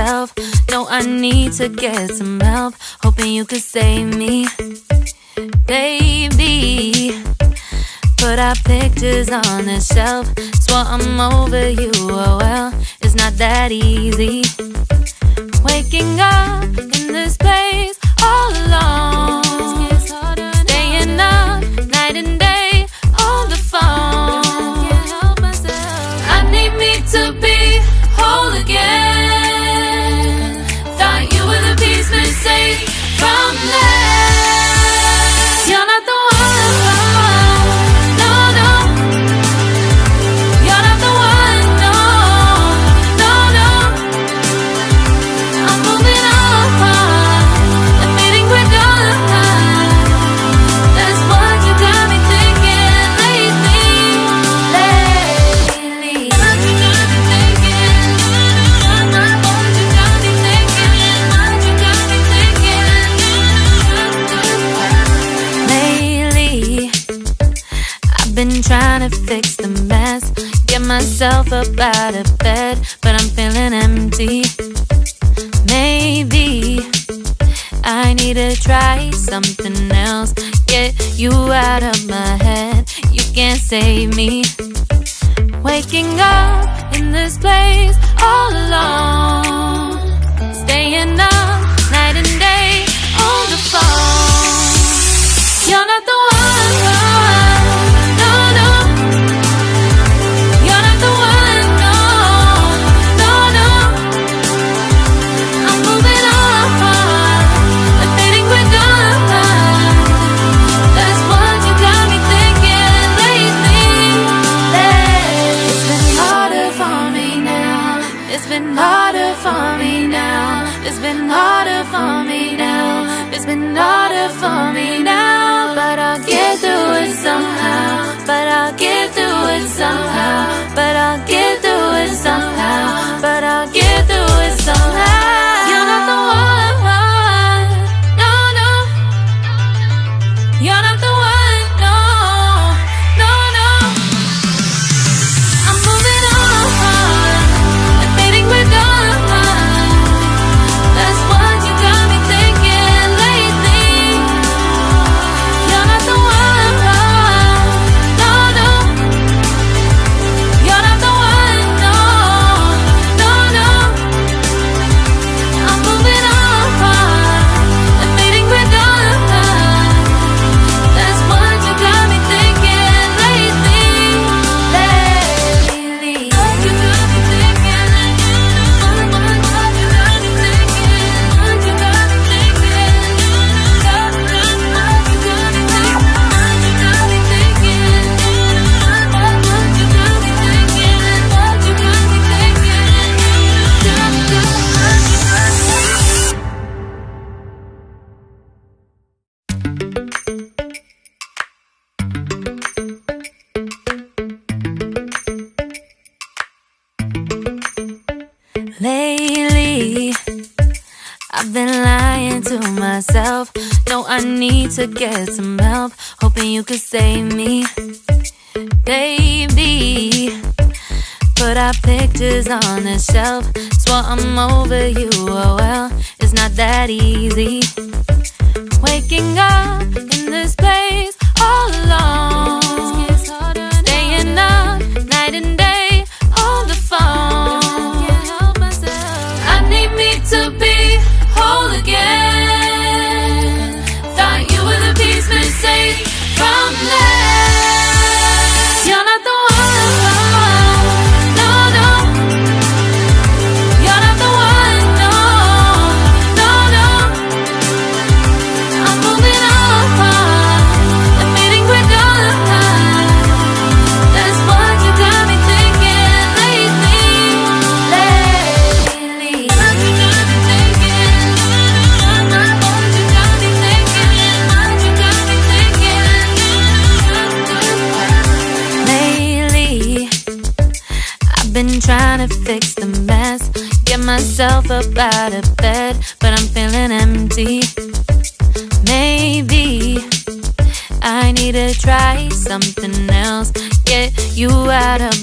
myself. No, I need to get some help. Hoping you could save me, baby. Put our pictures on the shelf. Swore I'm over you, oh well, it's not that easy. Waking up in this place all alone, staying up night and day on the phone. I need me to be whole again. Thought you were the piece missing from left. You're not the one. Been trying to fix the mess, get myself up out of bed, but I'm feeling empty. Maybe I need to try something else, get you out of my head. You can't save me. Waking up in this place all alone, staying up night and day on the phone. You're not the one. It's been harder for me now. It's been harder for me now. It's been harder for me now. But I'll get through it somehow. But I'll get through it somehow. But I'll get through it somehow. But I'll get through it somehow. You're not the one. No, no. You're not the one. No, no, no. I'm moving on. Lately, I've been lying to myself. No, I need to get some help. Hoping you could save me, baby. Put our pictures on the shelf. Swore I'm over you, oh well, it's not that easy. Waking up in this place all alone, staying up night and day on the phone. To be whole again. Thought you were the piece missing from left. You're not the one. No, no. You're not the one. No, no, no. I'm moving on. Admitting we're done. That's what you got me thinking lately. Been trying to fix the mess, get myself up out of bed, but I'm feeling empty. Maybe I need to try something else, get you out of